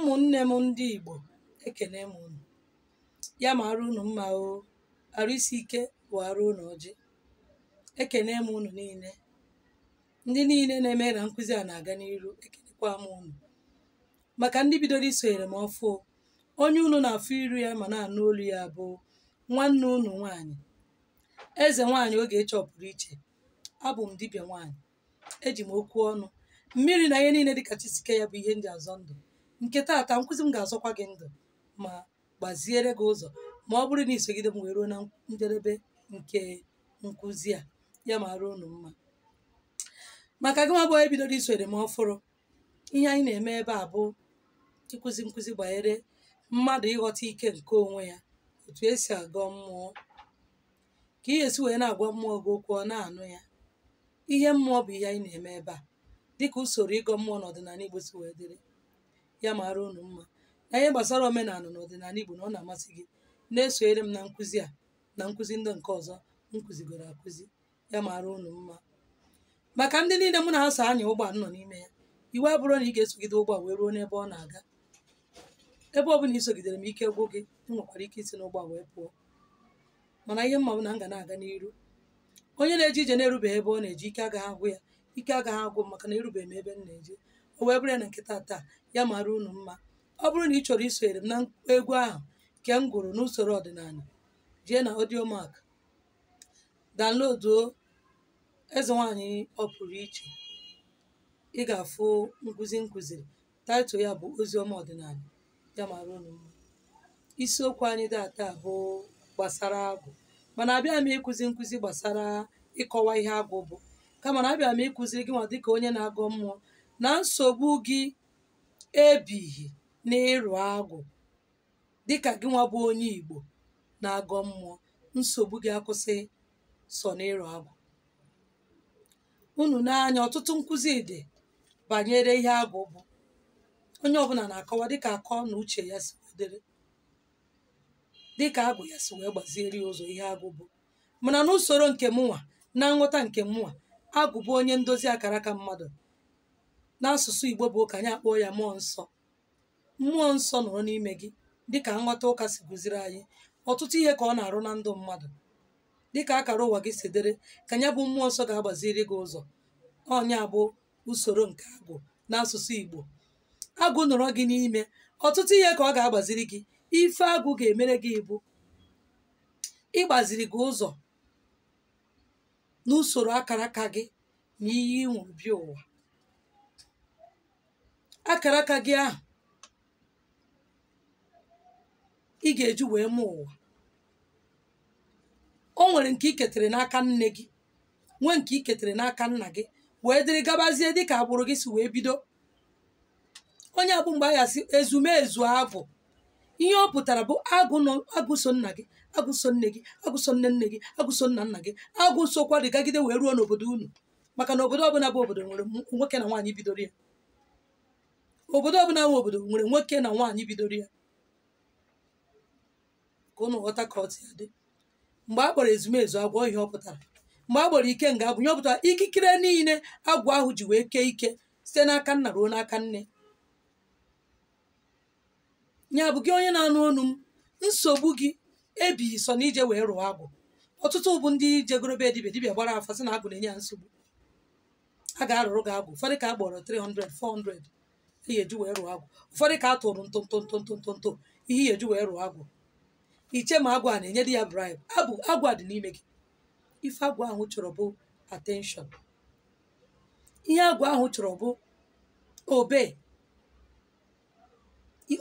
Ụmụnne m ndị Igbo, ekene m unu. Ya mara unu mma o, arụ isi ike bụ arụ unu ọjị. Ekene m unu niile. Ndị niile na-eme na nkụzi a na-aga n'iru, ekenekwa m unu. Maka ndị bidoro isonyere m ọfụ, onye unu na-afụ iru ya ma na-anụ olu ya bụ nwanne unu nwaanyị, eze nwaanyị oge chọpụrụ iche. Abụ m dibịa nwaanyị, eji m okwu ọnụ, mmiri na ihe niile dịka chisike ya bụ ihe ndị azọ ndụ. Nke taata nkụzi m ga-azọkwa gị ndụ ma gbaziere gị ụzọ ma ọ bụrụ na isogide m wee ruo na njedebe nke nkụzi a. Ya mara unu mma. Maka gị nwa bụ ebidoro isonyere m ọfụrụ, ihe anyị na-eme ebe a bụ ịkụzi nkụzi banyere mmadụ ịghọta ike nke onwe ya, otu esi agọ mmụọ, ka ihe esi wee na-agwa mmụọ gị okwu ọ na-anụ ya. Ihe mmụọ bụ ihe anyị na-eme ebe a dịka usoro ịgọ mmụọ n'ọdịnala Igbo si wee dịrị. Ya mara unu mma. Na ihe gbasara omenala na ọdịnala Igbo na ọ na-amasị gị, na-esonyere m na nkụzi a na nkụzi ndị nke ọzọ m kụzigoro akụzi. Ya mara unu mma. Maka ndị niile mụ na ha so anya ụgbọ nọ n'ime ya, iwu abụrụ na ị ga-esogide ụgbọ wee ruo n'ebe ọ na-aga. Ebe ọ bụla isogidere m ike gwụ gị, ị nwekwara ike isi n'ụgbọ wee pụọ. Mana ihe mma bụ na m ga na-aga n'iru. Onye na-eje ije na-erubeghị ebe ọ na-eje, ike agaghị agwụ ya. Ike agaghị agwụ m maka na erubeghị m ebe m na-eje. O wee bụrụ ya na nkịta taa. Ya mara unu mma. Ọ bụrụ na ị chọrọ isonyere m na egwu ahụ nke m gụrụ n'usoro ọdịnala, jee na audio mark, downloaduo eze nwaanyị ọ pụrụ iche. Ị ga-afụ nkụzi nkụziri, taịtụl ya bụ oziọma ọdịnala. Ya mara unu mma. Isiokwu anyị taa bụ gbasara agwụ, mana abịa m ịkụzi nkụzi gbasara ịkọwa ihe agwụ bụ, kama na abịa m ịkụziri gị nwa dịka onye na-agọ mmụọ na nsogbu gị ebighị n'ịrụ agwụ. Dịka gị nwa bụ onye Igbo na-agọ mmụọ, nsogbu gị akwụsịghị sọ n'ịrụ agwụ. Unu n'anya, ọtụtụ nkụzi dị banyere ihe agwụ bụ. Onye ọbụla na-akọwa dịka akọ na uche ya si wedere, dịka agwụ ya si wee gbazieri ụzọ ihe agwụ bụ. Mana n'usoro nke mụnwa, na nghọta nke mụnwa, agwụ bụ onye ndozi akara aka mmadụ. N'asụsụ Igbo bụ ụka, anyị akpọọ ya mmụọ nsọ. Mmụọ nsọ nọrọ n'ime gị dịka nghọta ụka si gụziri anyị. Ọtụtụ ihe ka ọ na-arụ na ndụ mmadụ. Dịka akara ụwa gị si dere, ka ya bụ mmụọ nsọ ga-agbaziri gị ụzọ. Ọnya bụ usoro nke agwụ n'asụsụ Igbo. Agwụ nọrọ gị n'ime, ọtụtụ ihe ka ọ ga-agbaziri gị. Ife agwụ ga-emere gị bụ ịgbaziri gị ụzọ n'usoro akara aka gị na ihe ị nwụrụ bịa ụwa. Akara aka gị ahụ ị ga-eji wee mụọ ụwa. O nwere nke iketere n'aka nne gị, nwee nke iketere n'aka nna gị, wee dịrị gabazie dịka agbụrụ gị si wee bido. Onye abụ mgbe ahịa si ezumezu agwụ. Ihe ọ pụtara bụ agwụ so nna gị, agwụ so nne gị, agwụ so nne nne gị, agwụ so nna nna gị, agwụ sokwa dịgagide wee ruo n'obodo unu. Maka na obodo ọbụla bụ obodo nwere nwoke na nwaanyị bidoro ya. Obodo ọbụla nwe obodo nwere nwoke na nwaanyị bidoro ya. Ka unu ghọta ka ọ si adị. Mgbe a kpọrọ ezumezu agwụ, ihe ọ pụtara. Mgbe a kpọrọ ike nga agwụ, ihe ọ pụtara ikikere niile agwụ ahụ ji wee kee ike site n'aka nna ruo n'aka nne. Ya bụ gị onye na-anụ ọnụ m, nsogbu gị ebighị sọ na ije wee rụọ agwụ. Ọtụtụ bụ ndị jegorobe dibịa gbara afa sị na agwụ na-enye ya nsogbu. A ga-arụrụ gị agwụ. Ụfọdụ ka a gbọrọ 300, 400 ihe eji wee rụọ agwụ. Ụfọdụ ka a tụrụ ntụntụntụntụntụ ihe eji wee rụọ agwụ. Iche ma agwụ a na-enye di ya bribe. Agwụ a dị n'ime gị. Ife agwụ ahụ chọrọ bụ attention. Ihe agwụ ahụ chọrọ bụ obe.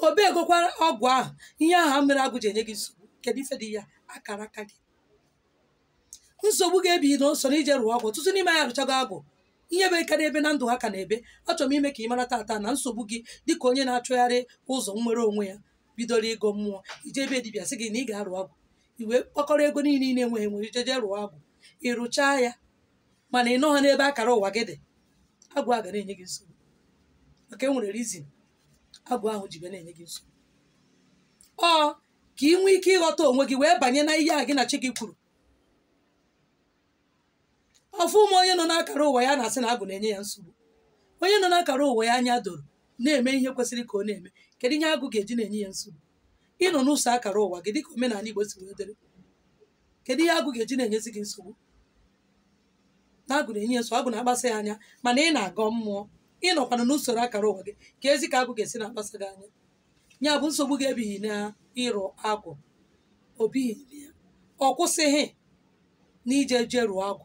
Obe gokwara ọgwụ ahụ. Ihe ahụ mere agwụ ji enye gị nsogbu. Kedu ife dị ya? Akara aka gị. Nsogbu ga-ebighị na so n'ije rụọ agwụ. Ọtụtụ n'ime ya rụchago agwụ. Ihe bụ karịa ebe na ndụ ha ka na-ebe. Achọrọ m ime ka ị mara tata na nsogbu gị dịka onye na-achọgharị ụzọ nnwere onwe ya bidoro ịgọ mmụọ. Ije ebe dibịa sị gị na ị ga-arụ agwụ. I wee kpọkọrọ ego niile ị na-enweghị enwe ijeje rụọ agwụ. Ị rụchaa ya, mana ị nọghị n'ebe akara ụwa gị dị. Agwụ a ga na-enye gị nsogbu. Maka e nwere rizin agwụ ahụ ji wee na-enye gị nsogbu. Ọ ka ị nwee ike ịghọta onwe gị wee banye na ihe a gị na chi gị kwuru. Ọfụ ụmụ onye nọ n'akara ụwa ya na-asị na agwụ na-enye ya nsogbu. Onye nọ n'akara ụwa ya anya doro na-eme ihe kwesịrị ka ọ na-eme, kedu ihe agụ ga-eji na-enye ya nsogbu? Ịnọ n'ụsọ akara ụwa gị dịka omenala Igbo si wee dere, kedu ihe agụ ga-eji na-enyezi gị nsogbu? Na agụ na-enye nsogbu, agụ na-akpasa ya anya, mana ị na-agọ mmụọ, ịnọkwana n'usoro akara ụwa gị, ka ezi ka agụ ga-esi na-akpasa gị anya. Ya bụ nsogbu ga-ebighị na ịrụ agwụ, obighị ya, ọ kwụsịghị na ije je rụọ agwụ.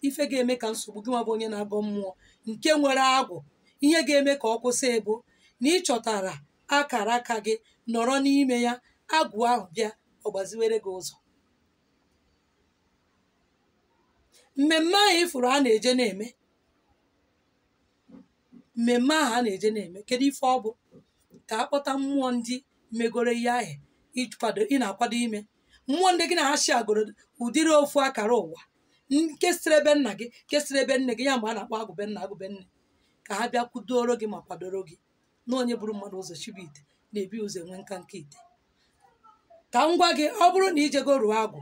Ife ga-eme ka nsogbu gị nwa bụ onye na-agọ mmụọ nke nwere agwụ, ihe ga-eme ka ọ kwụsị bụ na ị chọtara akara aka gị nọrọ n'ime ya, agwụ ahụ bịa ọ gbaziwere gị ụzọ. Mmemme ahụ ifuru a na-eje na-eme, mmemme ahụ a na-eje na-eme, kedu ife ọ bụ? Ka akpọta mmụọ ndị megoro ihe ahụ ị na-akwado ime, mmụọ ndị gị na ha shi agoro ụdịrị ofu akara ụwa, nkesịrị ebe nna gị, kesịrị ebe nne gị, ya mgbe a na-akpọ agụbe nna agụbe nne, ka ha bịa kwudoro gị ma kwadoro gị na onye bụrụ mmadụ ụzọ chibu ite na-ebi ụzọ enwe nka nke ite. Ka m gwa gị, ọ bụrụ na ijego rụọ agwụ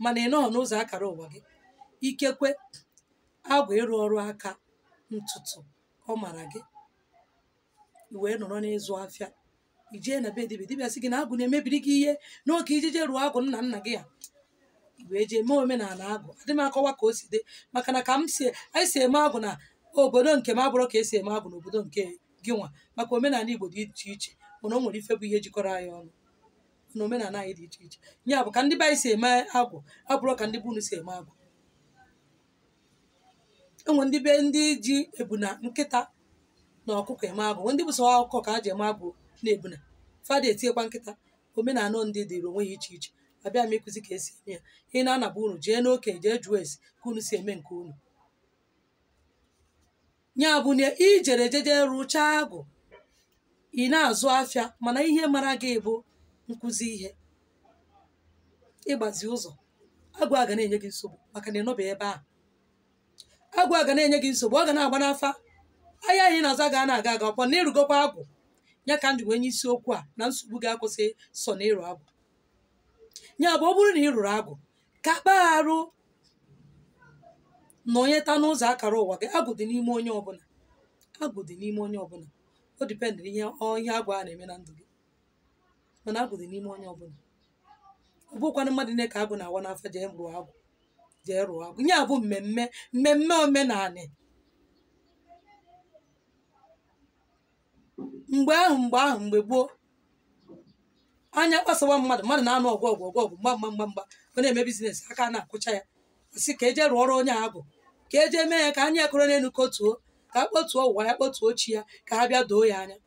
mana ị nọọ n'ụzọ akara ụwa gị, ikekwe agwụ ịrụ ọrụ aka ntụtụ ọ mara gị, wee nọrọ n'ịzụ afịa, ijee na be dibịa sị gị na agwụ na-emebiri gị ihe n'oge ijije rụọ agwụ nna nna gị ya, wee jee mee omenala agwụ. Adị m akọwa ka o si dị, maka na ka anyị si eme agwụ na obodo nke m abụrụ ka esi eme agwụ n'obodo nke gị nwa, maka omenala Igbo dị iche iche, mana o nwere ife bụ ihe jikọrọ anyị ọnụ na omenala anyị dị iche iche. Ya bụ ka ndị be anyị si eme agwụ abụrụ ka ndị be unu si eme agwụ. Enwe ndị be ndị ji ebuna, nkịta na ọkụkọ eme agwụ, ndị bụ sọ ọkụkọ ka ha ji eme agwụ na ebuna, fada etinyekwa nkịta. Omenala ndị dịrị onwe ya iche iche, abịa m ịkụzi ka esi eme ya. Ị na-anaba unu jee n'oke jee jụọ esi ka unu si eme nke unu. Ya bụ na ijere jeje rụchaa agwụ, ị na-azụ afịa, mana ihe mara gị bụ nkụzi ihe, ịgbazi ụzọ, agwụ a ga na-enye gị nsogbu maka na ịnọbeghị ebe ahụ. Agwụ a ga na-enye gị nsogbu, ọ ga na-agba n'afa ahịa anyị na-azụ ga na-aga aga, ọkwa na ịrụgokwa agwụ. Ya ka m ji wee nye isiokwu a na nsogbu ga-akwụsị sọ na ịrụ agwụ. Ya bụ ọ bụrụ na ị rụrụ agwụ, ka kpagharụ nọnyeta n'ụzọ akara ụwa gị. Agwụ dị n'ime onye ọbụla, agwụ dị n'ime onye ọbụla, o dipendịrị ihe agwụ a na-eme na ndụ gị, mana agwụ dị n'ime onye ọbụla. Ọ bụkwanụ mmadụ niile ka agwụ na-awa n'afọ jee rụọ agwụ, jee rụọ agwụ. Ya bụ mmemme omenala. Mgbe gboo, anya kpasawa mmadụ na-anụ ọgụ mgba ọ na-eme bizines, aka na-akụcha ya, asị ka eje rụọrọ onye agwụ, ka eje mee ya ka anya ekoro n'elu kotuo, ka a kpotuo ụwa ya, kpotuo chi ya, ka ha bịa doo ya anya,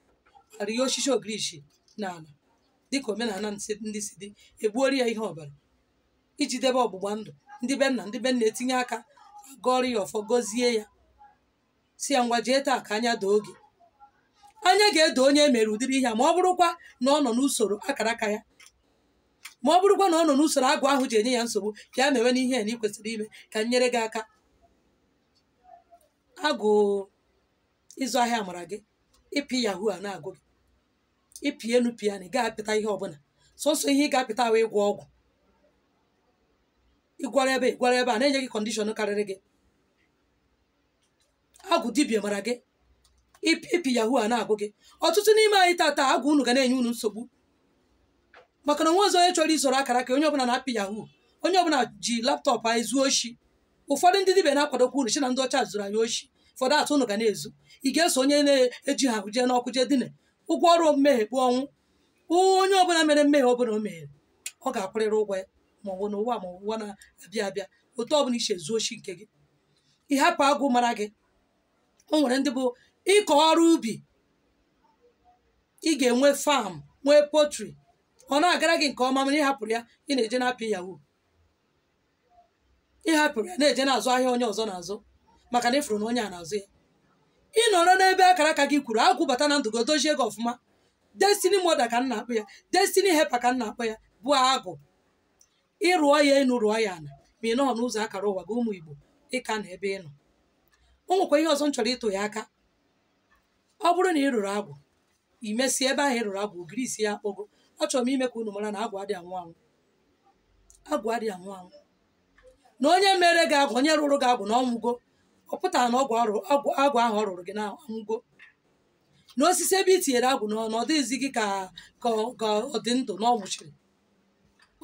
arịa osisi ogirishi n'ala dịka omenala ndị si dị. Egbuori ya ihe ọbara iji debe ọgbụgba ndụ. Ndị be nna etinye aka gọrọ ya ọfọ, gọzie ya, si ya ngwa jee taa ka anya doo gị. Anya ga-edo onye emere ụdịrị ihe a ma ọ bụrụkwa na ọ nọ n'usoro akara aka ya, ma ọ bụrụkwa na ọ nọ n'usoro agwụ ahụ ji enye ya nsogbu, ka ya mewe n'ihe na ị kwesịrị ime ka nyere gị aka. Agwụ ịzụ ahịa mara gị, ịpị yahoo a na-agụ gị, ịpị enu pịa na ị ga-apịta ihe ọbụla, sọsọ ihe ị ga-apịta ahụ ịgwọ ọgwụ, ịgwara ebe a na-enye gị kọndishọn karịrị gị. Agwụ dibịa mara gị, ịpị yahoo a na-agụ gị. Ọtụtụ n'ime anyị tata agwụ unu ga na-enye unu nsogbu, maka na nwa ọzọ onye chọrọ isoro akara ka onye ọbụla na-apị yahoo, onye ọbụla ji laptọpụ anyị zuo oshi. Ụfọdụ ndị dibịa na-akwadokwa unu chi na ndị ọcha zụrụ anyị oshi, ụfọdụ atụ unu ga na-ezu. Ị ga-eso onye na-eji ha jee n'ọkụ jee dine, ụgwọ ọrụ mmehie bụ ọnwụ. Onye ọbụla mere mmehie ọbụla o mere, ọ ga-akwụrịrị ụgwọ ya, ma ọ bụ n'ụwa ma ụwa na-abịa abịa. Otu ọbụla iche ezu oshi nke gị, ịhapụ agwụ mara gị. O nwere ndị bụ ịkọ ọrụ ubi, ị ga-enwe fam, nwee potri, ọ na-agara gị nke ọma, mana ịhapụrụ ya, ị na-eje na-apị yahoo, ịhapụrụ ya na-eje na-azụ ahịa onye ọzọ na-azụ, maka na ịfụrụ na onye a na-azụ ya. Ị nọrọ n'ebe akara aka gị kwuru, agwụ bata na ndụ gị, dozie gị ọfụma. Destiny mother ka m na-akpọ ya, destiny helper ka m na-akpọ ya, bụ agwụ. Ịrụọ ya enu, rụọ ya ala, ma ị nọ n'ụzọ akara ụwa gị. Ụmụ Igbo, ịka na ebe ị nọ. O nwekwa ihe ọzọ m chọrọ ịtụ ya aka. Ọ bụrụ na ị rụrụ agwụ, i mesie ebe ahụ ị rụrụ agwụ, ogiri isi ya akpọgo. Achọrọ m ime ka unu mara na agwụ adịghị anwụ anwụ. Agwụ adịghị anwụ anwụ. Na onye mere gị agwụ, onye rụrụ gị agwụ na ọnwụgo, ọ pụtara na agwụ ahụ ọ rụrụ gị na anwụgo. na osisi ebe i tinyere agwụ n'ọnụ ọ dịghịzi gị ka ọ dị ndụ na ọ nwụchiri.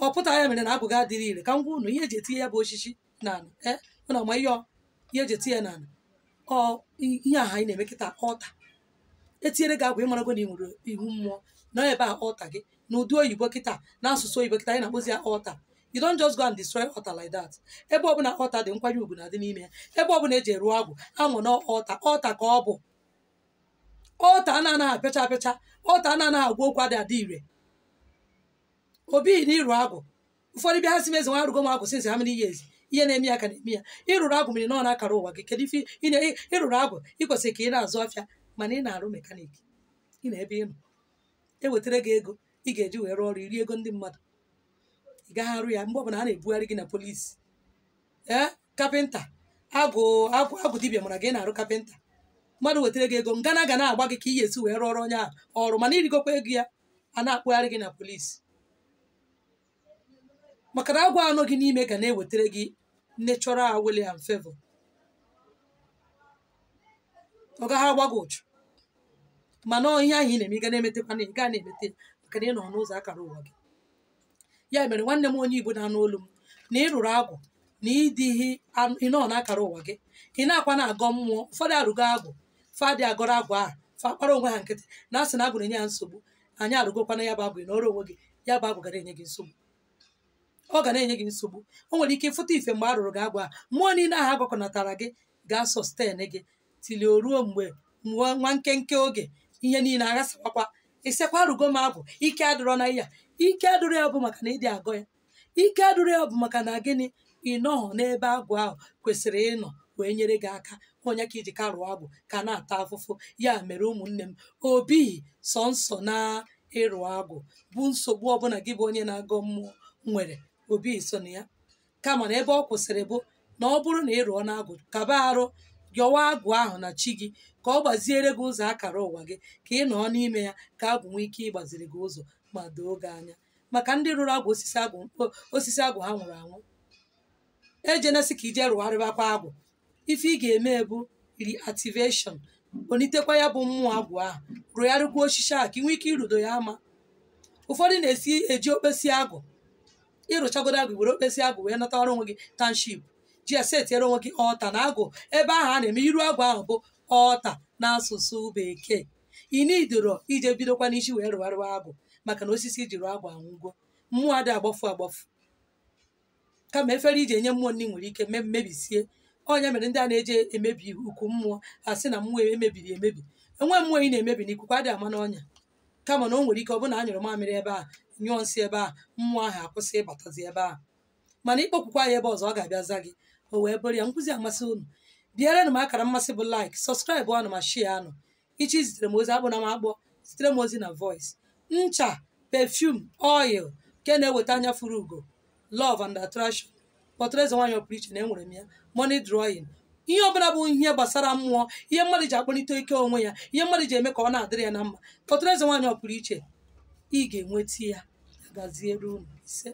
Ọ pụta ya mere na agwụ gị adịrị ire. Ka m gwa unu ihe eji etinye ya bụ osisi n'ala ụnụ ama ihe eji etinye ya n'ala. Ihe aha anyị na-eme kịta ọta. Etinyere gị agwụ ịmarago na ị nwere ihu mmụọ na ebe a ọta gị na ụdị oyibo kịta na asụsụ oyibo kịta anyị na-akpọzi ya ọta. You don't just go and destroy altar like that. Ebe ọbụla altar dị nkwanye ugwu na-adị n'ime ya. Ebe ọbụla eji eruo agwụ amụ na altar ka ọ bụ. Altar anaghị apịacha apịacha. Altar anaghị agwa okwu adị ire. Obi na ịrụ agwụ. Ụfọdụ bịa ha si mezi nwa arụgo m agwụ since how many years. Ihe na-eme ya ka na-eme ya. Ịrụrụ agwụ mere na ọ na-akara ụwa gị. Kedu ife ịrụrụ agwụ ị kwesịrị ka ị na-azụ afịa mana ị na-arụ mekaniki. Ị na ebe ị nọ. Ewetara gị ego ị ga-eji wee rụọ ọrụ iri ego ndị mmadụ. Ị gaghị arụ ya mgbe ọbụla a na-ebugharị gị na polisi. Kapịnta agwụ dibịa mara gị na-arụ kapịnta. Mmadụ wetara gị ego ngana ga na-agba gị ka ị ga-esi wee rụọ ọrụ onye ahụ ọrụ mana irigokwa ego ya a na-akpụgharị gị na polisi. Maka na agwụ anọ gị n'ime ga na-ewetara gị natural William favor. Ọ gaghị agba gị ụchụ mana ihe ahụ ị na-eme ị ga na-emetekwa na ị ga na-emete maka na ị nọ n'ụzọ akara ụwa gị. Ya mere nwanne m onye Igbo na-anụ olu m na ịrụrụ agwụ na ịdịghị ịnọ na-akara ụwa gị ị na-akwa na-agọ mmụọ. Ụfọdụ arụgo agwụ fadị agọrọ agwụ ahụ fa kpara onwe ha nkịtị na asị na agwụ na-enye ha nsogbu. Anyị arụgokwana ya bụ agwụ na ọrụ onwe gị ya bụ agwụ gara enye gị nsogbu. Ọ ga na-enye gị nsogbu. O nwere ike ịfụta ife mgbe a rụrụ gị agwụ a mmụọ niile ahụ agọkọnatara gị ga-asọsten gị tili o ruo mgbe nwa nkenke oge ihe niile aghasawakwa. Isekwa arụgo m agwụ ike adịrọ na ya. Ike adịrọ ya bụ maka na ịdị agọ ya. Ike adịrọ ya bụ maka na gịnị ịnọghọ n'ebe agwụ ahụ kwesịrị ịnọ wee nyere gị aka. Onye ka iji karụọ agwụ ka na-ata afụfụ. Ya mere ụmụnne m obighị sọ nsọ na ịrụ agwụ bụ nsogbu ọbụla gị bụ onye na-agọ mmụọ nwere obighị so na ya. Kama na ebe ọ kwụsịrị bụ na ọ bụrụ na ịrụọ na agwụ kaba arụ yọwa agwụ ahụ na chi gị ka ọ gbaziere gị ụzọ akara ụwa gị ka ị nọ n'ime ya ka agwụ nwee ike ịgbaziri gị ụzọ ma doo gị anya. Maka ndị rụrụ agwụ osisi agwụ ha nwụrụ anwụ ejenesi ka ije rụgharịbakwa agwụ. Ife ị ga-eme bụ reactivation kponitekwa ya bụ mmụọ agwụ ahụ rụgharịkwa osisi ahụ ka ị nwee ike irudo ya ama. Ụfọdụ na-esi eji okpesi agwụ ịrụchagodo agwụ were okpesi agwụ wee nata ọrụ onwe gị township ji ya setiere onwe gị ọta na agwụ ebe ahụ a na-eme iru agwụ ahụ bụ ọta n'asụsụ bekee. Ị nidoro ije bidokwa n'isi wee rụgharịwa agwụ maka na osisi iji rụọ agwụ anwụgo. Mmụọ adị agbafu agbafu kama efere iji enye mmụọ nri nwere ike mmebisie. Onye mere ndị a na-eje emebi ukwu mmụọ ha sị na mmụọ emebiri emebi. Enwe mmụọ ị na-emebi na ikuku adị ama n'ọnya kama na o nwere ike ọ bụ na anyụrụ mamịrị ebe a nyụọ nsị ebe a mmụọ ahụ akwụsị ịbatazi ebe a. Mana ịkpọkwukwa ya ebe ọzọ ọ ga-abịa za gị o wee bụrụ ya. Nkụzi amasị unu bịarenụ m akara mmasị bụ like sọskraịbụ anụ ma shie anụ. Ichi zitere m ozi akpụ na m akpọ zitere m ozi na voice. Ncha perfume oil nke na-eweta anya furu ugo love and attraction kpọtụrụ eze nwaanyị ọpụrụ iche na enwere m ya money drawing. Ihe ọbụla bụ ihe gbasara mmụọ ihe mmadụ ji akpọlite ike onwe ya ihe mmadụ ji eme ka ọ na-adịrị ya na mma kpọtụrụ eze nwaanyị ọpụrụ iche ị ga-enweta ya. Gaziere unu ise.